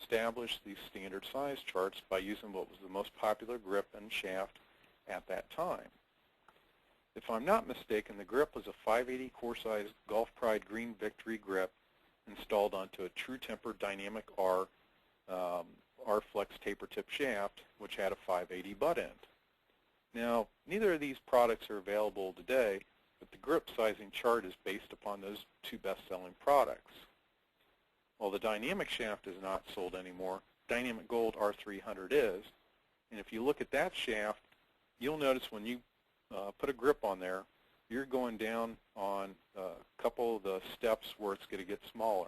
establish these standard size charts by using what was the most popular grip and shaft at that time. If I'm not mistaken, the grip was a 580 core size Golf Pride Green Victory grip installed onto a True Temper Dynamic R Flex taper tip shaft, which had a 580 butt end. Now, neither of these products are available today, but the grip sizing chart is based upon those two best-selling products. While the dynamic shaft is not sold anymore, Dynamic Gold R300 is, and if you look at that shaft, you'll notice when you put a grip on there, you're going down on a couple of the steps where it's going to get smaller.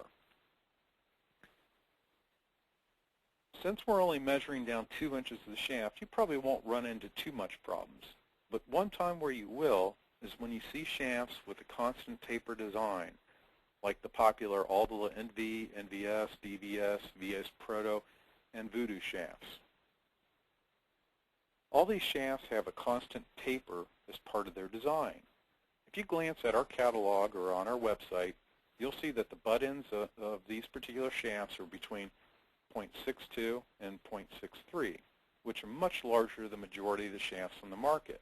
Since we're only measuring down 2 inches of the shaft, you probably won't run into too much problems. But one time where you will is when you see shafts with a constant taper design, like the popular Aldila NV, NVS, VVS, VS Proto, and Voodoo shafts. All these shafts have a constant taper as part of their design. If you glance at our catalog or on our website, you'll see that the butt ends of these particular shafts are between 0.62 and 0.63, which are much larger than the majority of the shafts on the market.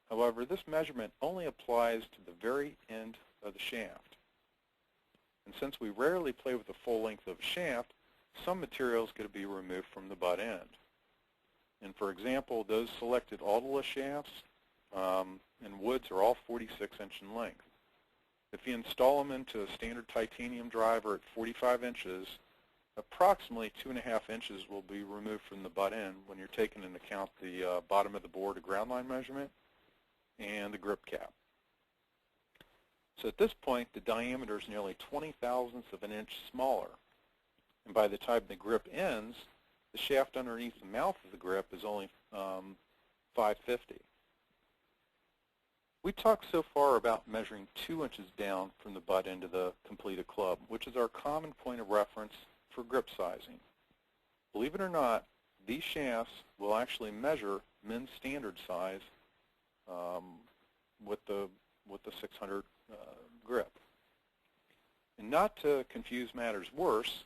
However, this measurement only applies to the very end of the shaft. And since we rarely play with the full length of a shaft, some material is going to be removed from the butt end. And for example, those selected Aldila shafts and woods are all 46 inch in length. If you install them into a standard titanium driver at 45 inches, approximately 2.5 inches will be removed from the butt end when you're taking into account the bottom of the bore to ground line measurement and the grip cap. So at this point, the diameter is nearly 20 thousandths of an inch smaller. And by the time the grip ends, the shaft underneath the mouth of the grip is only 550. We talked so far about measuring 2 inches down from the butt end of the completed club, which is our common point of reference for grip sizing. Believe it or not, these shafts will actually measure men's standard size with the 600 grip. And not to confuse matters worse,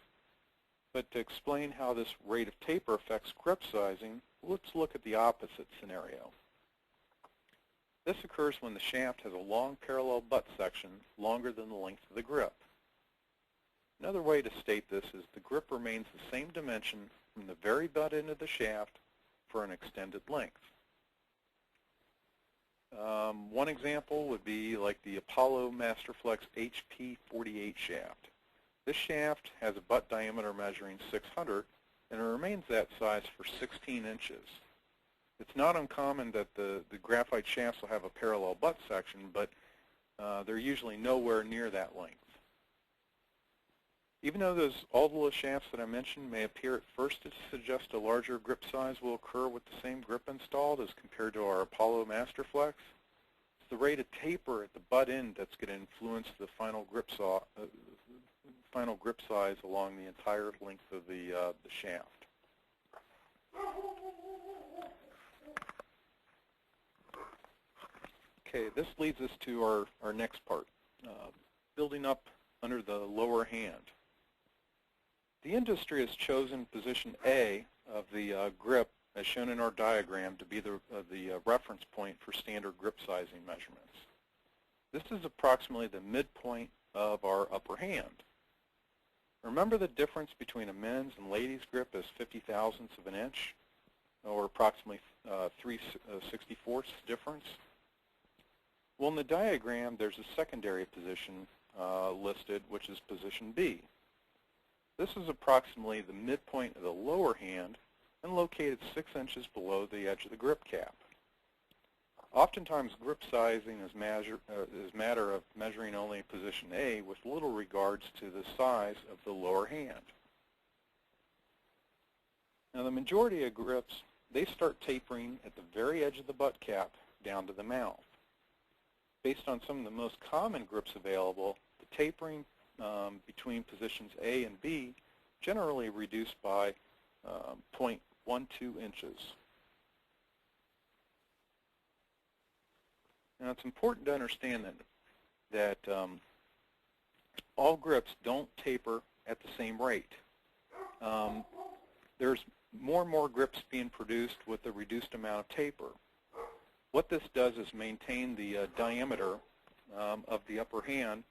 but to explain how this rate of taper affects grip sizing, let's look at the opposite scenario. This occurs when the shaft has a long parallel butt section longer than the length of the grip. Another way to state this is the grip remains the same dimension from the very butt end of the shaft for an extended length. One example would be like the Apollo Masterflex HP48 shaft. This shaft has a butt diameter measuring 600, and it remains that size for 16 inches. It's not uncommon that the graphite shafts will have a parallel butt section, but they're usually nowhere near that length. Even though those Aldila shafts that I mentioned may appear at first to suggest a larger grip size will occur with the same grip installed as compared to our Apollo Masterflex, it's the rate of taper at the butt end that's going to influence the final grip size along the entire length of the shaft. Okay, this leads us to our next part, building up under the lower hand. The industry has chosen position A of the grip, as shown in our diagram, to be the reference point for standard grip sizing measurements. This is approximately the midpoint of our upper hand. Remember the difference between a men's and ladies' grip is 50 thousandths of an inch, or approximately 3/64 difference? Well, in the diagram, there's a secondary position listed, which is position B. This is approximately the midpoint of the lower hand and located 6 inches below the edge of the grip cap. Oftentimes, grip sizing is a matter of measuring only position A with little regards to the size of the lower hand. Now, the majority of grips, they start tapering at the very edge of the butt cap down to the mouth. Based on some of the most common grips available, the tapering between positions A and B generally reduced by 0.12 inches. Now, it's important to understand that all grips don't taper at the same rate. there's more and more grips being produced with a reduced amount of taper. What this does is maintain the diameter of the upper hand,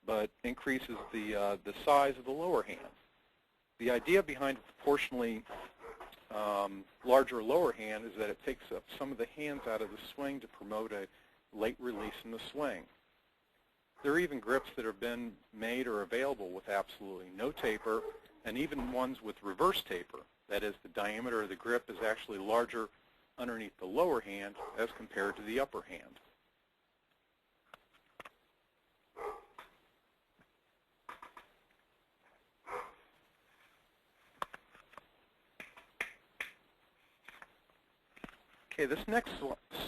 but increases the size of the lower hand. The idea behind a proportionally larger lower hand is that it takes up some of the hands out of the swing to promote a late release in the swing. There are even grips that have been made or available with absolutely no taper, and even ones with reverse taper. That is, the diameter of the grip is actually larger underneath the lower hand as compared to the upper hand. Okay, this next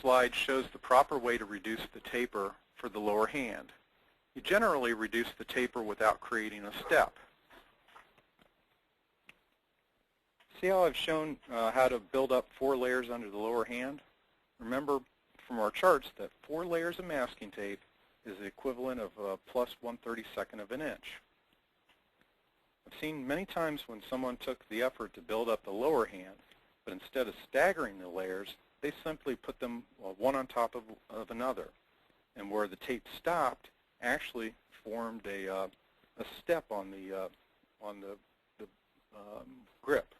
slide shows the proper way to reduce the taper for the lower hand. You generally reduce the taper without creating a step. See how I've shown how to build up 4 layers under the lower hand? Remember from our charts that 4 layers of masking tape is the equivalent of plus 1/32 of an inch. I've seen many times when someone took the effort to build up the lower hand, but instead of staggering the layers, they simply put them one on top of another. And where the tape stopped actually formed a step on the grip.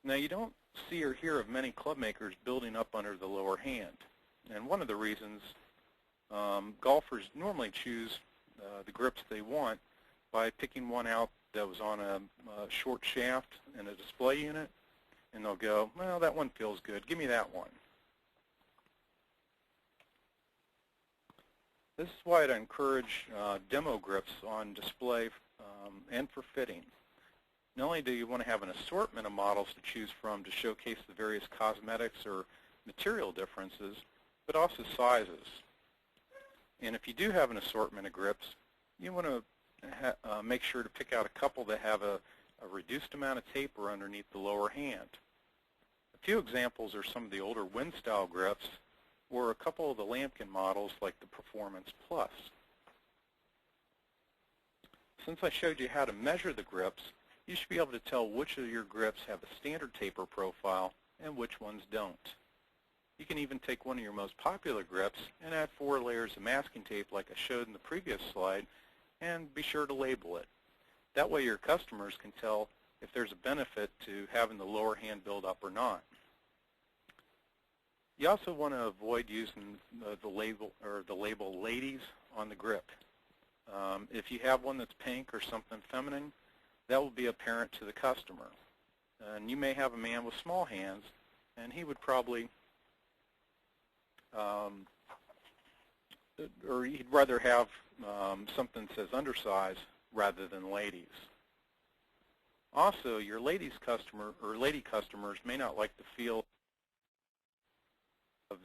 Now, you don't see or hear of many club makers building up under the lower hand. And one of the reasons golfers normally choose the grips they want by picking one out that was on a short shaft in a display unit, and they'll go, well, that one feels good. Give me that one. This is why I'd encourage demo grips on display and for fitting. Not only do you want to have an assortment of models to choose from to showcase the various cosmetics or material differences, but also sizes. And if you do have an assortment of grips, you want to make sure to pick out a couple that have a reduced amount of taper underneath the lower hand. A few examples are some of the older wind style grips or a couple of the lambkin models like the Performance Plus. Since I showed you how to measure the grips, you should be able to tell which of your grips have a standard taper profile and which ones don't. You can even take one of your most popular grips and add 4 layers of masking tape like I showed in the previous slide, and be sure to label it. That way your customers can tell if there's a benefit to having the lower hand build up or not. You also want to avoid using the label ladies on the grip. If you have one that's pink or something feminine, that will be apparent to the customer. And you may have a man with small hands, and he would probably, or he'd rather have something that says undersize rather than ladies. Also, your lady customers may not like the feel of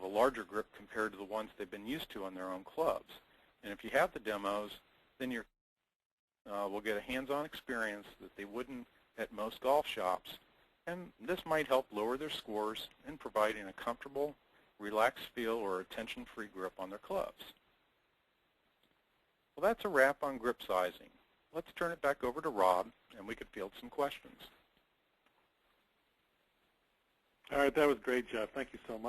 a larger grip compared to the ones they've been used to on their own clubs. And if you have the demos, then you will get a hands-on experience that they wouldn't at most golf shops, and this might help lower their scores in providing a comfortable, relaxed feel or a tension-free grip on their clubs. Well, that's a wrap on grip sizing. Let's turn it back over to Rob, and we could field some questions. All right, that was great, Jeff. Thank you so much.